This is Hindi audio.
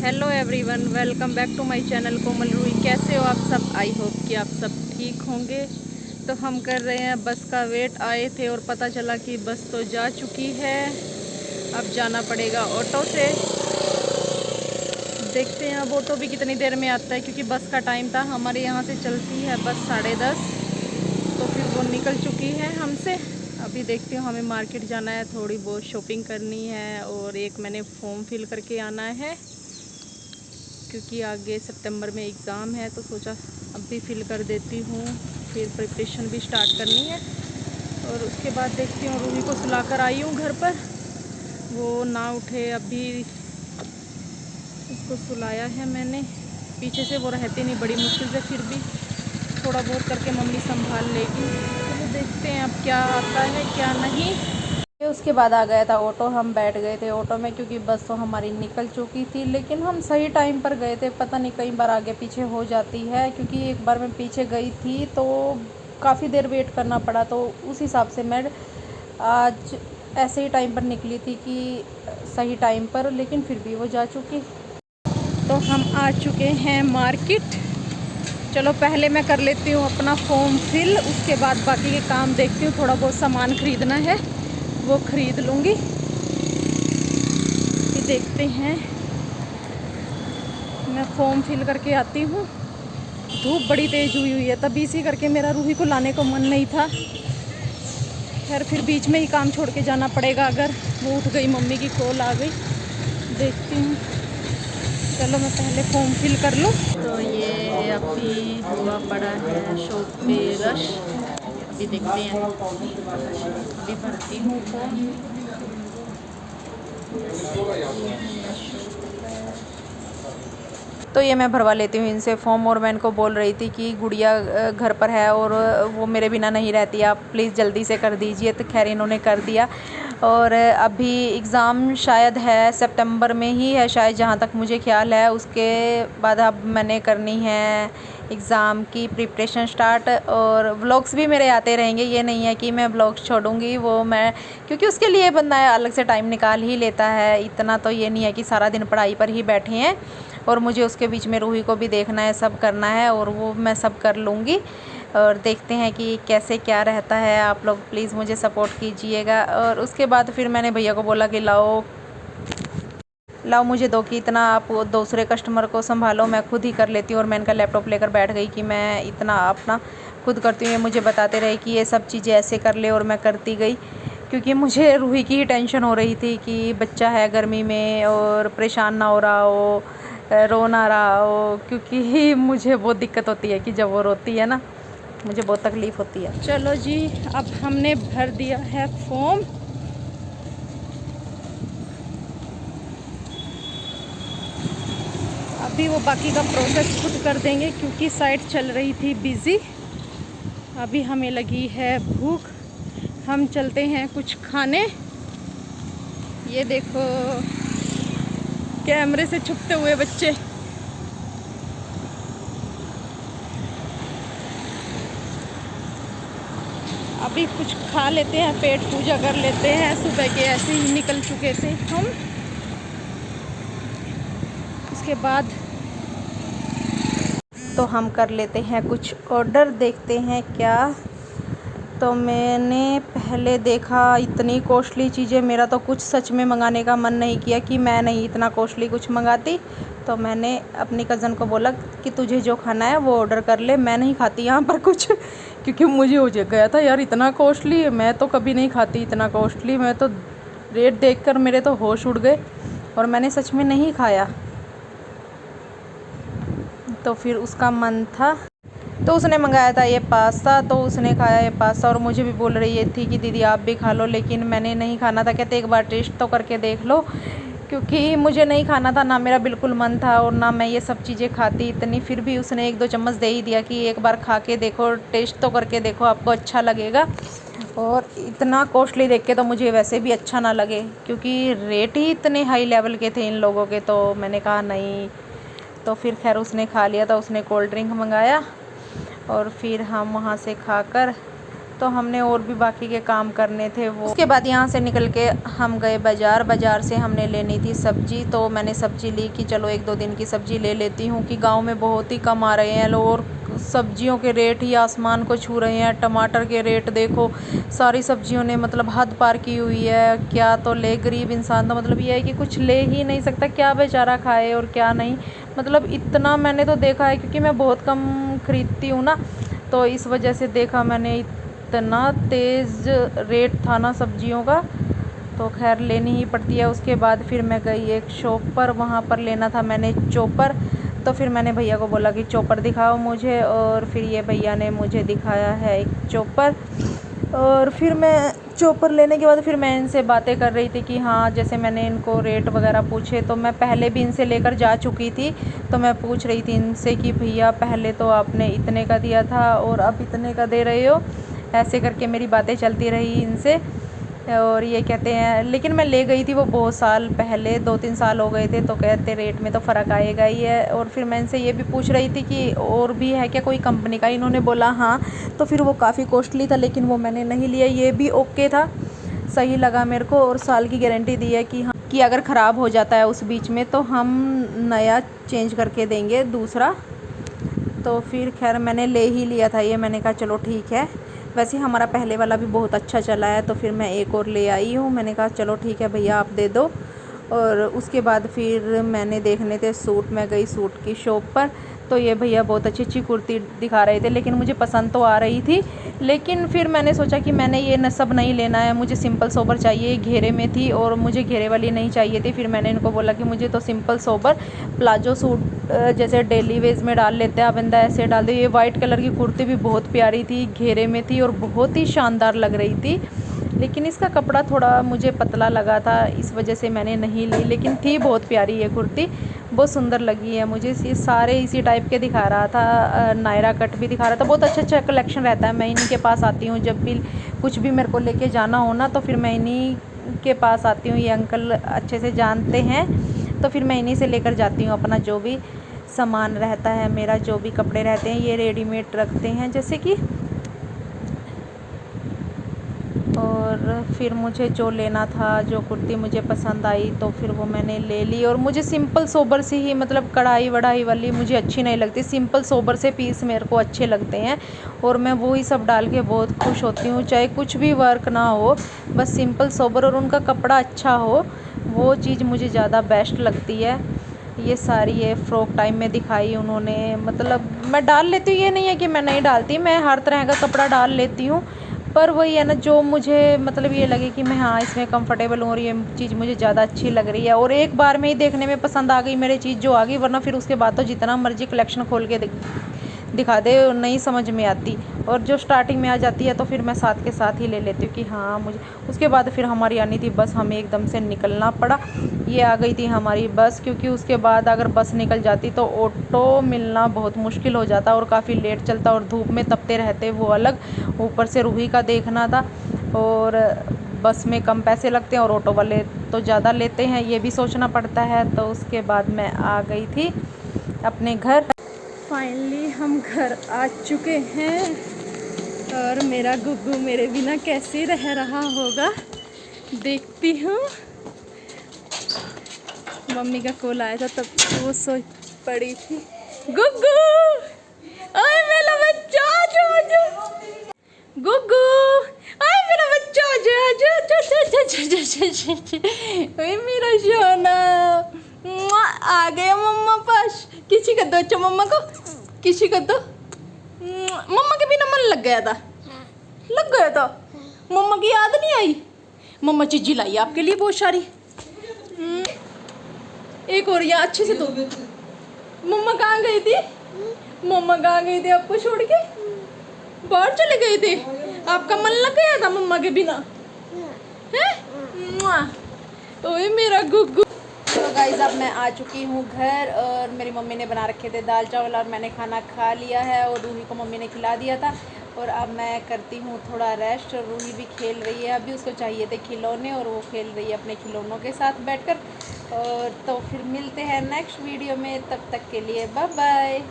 Hello everyone, welcome back to my channel Komal Roohi. कैसे हो आप सब? आई होप कि आप सब ठीक होंगे। तो हम कर रहे हैं बस का वेट। आए थे और पता चला कि बस तो जा चुकी है। अब जाना पड़ेगा ऑटो से। देखते हैं अब ऑटो भी कितनी देर में आता है, क्योंकि बस का टाइम था। हमारे यहाँ से चलती है बस 10:30, तो फिर वो निकल चुकी है हमसे। अभी देखती हूँ, हमें मार्केट जाना है, थोड़ी बहुत शॉपिंग करनी है और एक मैंने फॉर्म फिल करके आना है, क्योंकि आगे सितंबर में एग्ज़ाम है। तो सोचा अब भी फिल कर देती हूँ, फिर प्रिपरेशन भी स्टार्ट करनी है। और उसके बाद देखती हूँ, रूही को सुलाकर आई हूँ घर पर, वो ना उठे। अभी उसको सुलाया है मैंने, पीछे से वो रहती नहीं बड़ी मुश्किल से, फिर भी थोड़ा बहुत करके मम्मी संभाल लेगी। तो देखते हैं अब क्या आता है क्या नहीं। उसके बाद आ गया था ऑटो। हम बैठ गए थे ऑटो में, क्योंकि बस तो हमारी निकल चुकी थी, लेकिन हम सही टाइम पर गए थे। पता नहीं कई बार आगे पीछे हो जाती है, क्योंकि एक बार मैं पीछे गई थी तो काफ़ी देर वेट करना पड़ा। तो उस हिसाब से मैं आज ऐसे ही टाइम पर निकली थी कि सही टाइम पर, लेकिन फिर भी वो जा चुकी। तो हम आ चुके हैं मार्केट। चलो पहले मैं कर लेती हूँ अपना फॉर्म फिल, उसके बाद बाकी के काम देखती हूँ। थोड़ा बहुत सामान ख़रीदना है, वो ख़रीद लूँगी। कि देखते हैं, मैं फॉर्म फिल करके आती हूँ। धूप बड़ी तेज़ हुई है, तभी इसी करके मेरा रूही को लाने को मन नहीं था। खैर फिर बीच में ही काम छोड़ के जाना पड़ेगा, अगर वो उठ गई, मम्मी की कॉल आ गई। देखती हूँ, चलो मैं पहले फॉर्म फिल कर लूँ। तो ये अभी हुआ पड़ा है शॉप पे रश। अभी देखते हैं, अभी भरती हूँ फॉर्म। तो ये मैं भरवा लेती हूँ इनसे फॉर्म। और मैं इनको बोल रही थी कि गुड़िया घर पर है और वो मेरे बिना नहीं रहती, आप प्लीज़ जल्दी से कर दीजिए। तो खैर इन्होंने कर दिया। और अभी एग्ज़ाम शायद है सितंबर में ही है शायद, जहाँ तक मुझे ख्याल है। उसके बाद अब मैंने करनी है एग्ज़ाम की प्रिपरेशन स्टार्ट। और व्लॉग्स भी मेरे आते रहेंगे, ये नहीं है कि मैं व्लॉग्स छोड़ूंगी। वो मैं, क्योंकि उसके लिए बंदा अलग से टाइम निकाल ही लेता है। इतना तो ये नहीं है कि सारा दिन पढ़ाई पर ही बैठे हैं, और मुझे उसके बीच में रूही को भी देखना है, सब करना है, और वो मैं सब कर लूँगी। और देखते हैं कि कैसे क्या रहता है। आप लोग प्लीज़ मुझे सपोर्ट कीजिएगा। और उसके बाद फिर मैंने भैया को बोला कि लाओ लाओ मुझे दो, कि इतना आप दूसरे कस्टमर को संभालो, मैं खुद ही कर लेती हूँ। और मैं इनका लैपटॉप लेकर बैठ गई कि मैं इतना अपना खुद करती हूँ। ये मुझे बताते रहे कि ये सब चीज़ें ऐसे कर ले, और मैं करती गई, क्योंकि मुझे रूही की ही टेंशन हो रही थी कि बच्चा है गर्मी में और परेशान ना हो रहा हो, रो ना रहा हो। क्योंकि मुझे बहुत दिक्कत होती है कि जब वो रोती है ना, मुझे बहुत तकलीफ़ होती है। चलो जी, अब हमने भर दिया है फॉर्म। अभी वो बाकी का प्रोसेस खुद कर देंगे, क्योंकि साइट चल रही थी बिज़ी। अभी हमें लगी है भूख, हम चलते हैं कुछ खाने। ये देखो कैमरे से छुपते हुए बच्चे। अभी कुछ खा लेते हैं, पेट पूजा कर लेते हैं। सुबह के ऐसे ही निकल चुके थे हम। उसके बाद तो हम कर लेते हैं कुछ ऑर्डर, देखते हैं क्या। तो मैंने पहले देखा इतनी कॉस्टली चीज़ें, मेरा तो कुछ सच में मंगाने का मन नहीं किया कि मैं नहीं इतना कॉस्टली कुछ मंगाती। तो मैंने अपनी कज़न को बोला कि तुझे जो खाना है वो ऑर्डर कर ले, मैं नहीं खाती यहाँ पर कुछ। क्योंकि मुझे हो गया था यार, इतना कॉस्टली, मैं तो कभी नहीं खाती इतना कॉस्टली। मैं तो रेट देखकर मेरे तो होश उड़ गए, और मैंने सच में नहीं खाया। तो फिर उसका मन था, तो उसने मंगाया था ये पास्ता। तो उसने खाया ये पास्ता, और मुझे भी बोल रही थी कि दीदी आप भी खा लो, लेकिन मैंने नहीं खाना था। कहते एक बार टेस्ट तो करके देख लो, क्योंकि मुझे नहीं खाना था, ना मेरा बिल्कुल मन था, और ना मैं ये सब चीज़ें खाती इतनी। फिर भी उसने 1-2 चम्मच दे ही दिया कि एक बार खा के देखो, टेस्ट तो करके देखो, आपको अच्छा लगेगा। और इतना कॉस्टली देख के तो मुझे वैसे भी अच्छा ना लगे, क्योंकि रेट ही इतने हाई लेवल के थे इन लोगों के। तो मैंने कहा नहीं। तो फिर खैर उसने खा लिया था, उसने कोल्ड ड्रिंक मंगाया, और फिर हम वहाँ से खाकर तो हमने और भी बाकी के काम करने थे वो। उसके बाद यहाँ से निकल के हम गए बाज़ार से हमने लेनी थी सब्ज़ी। तो मैंने सब्ज़ी ली कि चलो 1-2 दिन की सब्ज़ी ले लेती हूँ कि गांव में बहुत ही कम आ रहे हैं लोग और सब्जियों के रेट ही आसमान को छू रहे हैं। टमाटर के रेट देखो, सारी सब्जियों ने मतलब हद पार की हुई है। क्या तो ले, गरीब इंसान तो मतलब ये है कि कुछ ले ही नहीं सकता, क्या बेचारा खाए और क्या नहीं। मतलब इतना मैंने तो देखा है, क्योंकि मैं बहुत कम ख़रीदती हूँ ना, तो इस वजह से देखा मैंने, इतना तेज़ रेट था ना सब्जियों का, तो खैर लेनी ही पड़ती है। उसके बाद फिर मैं गई एक शॉप पर, वहाँ पर लेना था मैंने चॉपर। तो फिर मैंने भैया को बोला कि चॉपर दिखाओ मुझे, और फिर ये भैया ने मुझे दिखाया है एक चॉपर। और फिर मैं चॉपर लेने के बाद फिर मैं इनसे बातें कर रही थी कि हाँ, जैसे मैंने इनको रेट वगैरह पूछे, तो मैं पहले भी इनसे लेकर जा चुकी थी, तो मैं पूछ रही थी इनसे कि भैया पहले तो आपने इतने का दिया था और अब इतने का दे रहे हो। ऐसे करके मेरी बातें चलती रही इनसे। और ये कहते हैं, लेकिन मैं ले गई थी वो बहुत साल पहले, 2-3 साल हो गए थे, तो कहते रेट में तो फ़र्क आएगा ही है। और फिर मैं इनसे ये भी पूछ रही थी कि और भी है क्या कोई कंपनी का, इन्होंने बोला हाँ। तो फिर वो काफ़ी कॉस्टली था, लेकिन वो मैंने नहीं लिया, ये भी ओके था, सही लगा मेरे को। और साल की गारंटी दी है कि हाँ, कि अगर ख़राब हो जाता है उस बीच में तो हम नया चेंज करके देंगे दूसरा। तो फिर खैर मैंने ले ही लिया था ये, मैंने कहा चलो ठीक है। वैसे हमारा पहले वाला भी बहुत अच्छा चला है, तो फिर मैं एक और ले आई हूँ। मैंने कहा चलो ठीक है भैया आप दे दो। और उसके बाद फिर मैंने देखने थे सूट, मैं गई सूट की शॉप पर, तो ये भैया बहुत अच्छी अच्छी कुर्ती दिखा रहे थे, लेकिन मुझे पसंद तो आ रही थी। लेकिन फिर मैंने सोचा कि मैंने ये न सब नहीं लेना है, मुझे सिंपल सोबर चाहिए। घेरे में थी और मुझे घेरे वाली नहीं चाहिए थी। फिर मैंने इनको बोला कि मुझे तो सिंपल सोबर प्लाजो सूट जैसे डेली वेज में डाल लेते हैं बंदा, ऐसे डाल दो। ये वाइट कलर की कुर्ती भी बहुत प्यारी थी, घेरे में थी और बहुत ही शानदार लग रही थी, लेकिन इसका कपड़ा थोड़ा मुझे पतला लगा था, इस वजह से मैंने नहीं ली। लेकिन थी बहुत प्यारी ये कुर्ती, बहुत सुंदर लगी है मुझे। ये सारे इसी टाइप के दिखा रहा था, नायरा कट भी दिखा रहा था। बहुत अच्छा अच्छा कलेक्शन रहता है, मैं इन्हीं के पास आती हूँ जब भी कुछ भी मेरे को लेके जाना हो ना, तो फिर मैं इन्हीं के पास आती हूँ। ये अंकल अच्छे से जानते हैं, तो फिर मैं इन्हीं से लेकर जाती हूँ अपना जो भी सामान रहता है, मेरा जो भी कपड़े रहते हैं ये रेडीमेड रखते हैं जैसे कि। और फिर मुझे जो लेना था, जो कुर्ती मुझे पसंद आई, तो फिर वो मैंने ले ली। और मुझे सिंपल सोबर सी ही, मतलब कढ़ाई वढ़ाई वाली मुझे अच्छी नहीं लगती, सिंपल सोबर से पीस मेरे को अच्छे लगते हैं, और मैं वो ही सब डाल के बहुत खुश होती हूँ। चाहे कुछ भी वर्क ना हो, बस सिंपल सोबर और उनका कपड़ा अच्छा हो, वो चीज़ मुझे ज़्यादा बेस्ट लगती है। ये सारी ये फ्रॉक टाइम में दिखाई उन्होंने, मतलब मैं डाल लेती हूँ, ये नहीं है कि मैं नहीं डालती, मैं हर तरह का कपड़ा डाल लेती हूँ। पर वही है ना, जो मुझे मतलब ये लगे कि मैं हाँ इसमें कंफर्टेबल हूँ और ये चीज़ मुझे ज़्यादा अच्छी लग रही है, और एक बार में ही देखने में पसंद आ गई मेरी चीज़ जो आ गई, वरना फिर उसके बाद तो जितना मर्जी कलेक्शन खोल के दिखा दे नहीं समझ में आती। और जो स्टार्टिंग में आ जाती है तो फिर मैं साथ के साथ ही ले लेती हूँ कि हाँ मुझे। उसके बाद फिर हमारी आनी थी बस, हमें एकदम से निकलना पड़ा। ये आ गई थी हमारी बस, क्योंकि उसके बाद अगर बस निकल जाती तो ऑटो मिलना बहुत मुश्किल हो जाता और काफ़ी लेट चलता, और धूप में तपते रहते वो अलग, ऊपर से रूही का देखना था। और बस में कम पैसे लगते हैं और ऑटो वाले तो ज़्यादा लेते हैं, ये भी सोचना पड़ता है। तो उसके बाद मैं आ गई थी अपने घर। फाइनली हम घर आ चुके हैं, और मेरा गुग्गू मेरे बिना कैसे रह रहा होगा देखती हूँ। मम्मी का कॉल आया था तब वो सो पड़ी थी। गुग्गू, ओए मेरा बच्चा, आजा आजा। गुग्गू, ओए मेरा बच्चा, आजा आजा आजा। ओए मेरा सोना, आ गया मम्मा पास। किसी का दो, अच्छा मम्मा को किसी का दो। मम्मा के बिना मन लग गया था, लग गया था। मम्मा की याद नहीं आई, मम्मा चीज़ी लाई आपके लिए बहुत सारी। एक और यहाँ अच्छे से दो। मम्मा कहाँ गई थी, मम्मा कहाँ गई थी आपको छोड़ के, बाहर चले गए थे, आपका मन लग गया था मम्मा के बिना हैं। ओए मेरा गुग्गू। तो गाइस अब मैं आ चुकी हूँ घर, और मेरी मम्मी ने बना रखे थे दाल चावल, और मैंने खाना खा लिया है, और रूही को मम्मी ने खिला दिया था। और अब मैं करती हूँ थोड़ा रेस्ट, और रूही भी खेल रही है, अभी उसको चाहिए थे खिलौने, और वो खेल रही है अपने खिलौनों के साथ बैठकर। और तो फिर मिलते हैं नेक्स्ट वीडियो में, तब तक के लिए बाय बाय।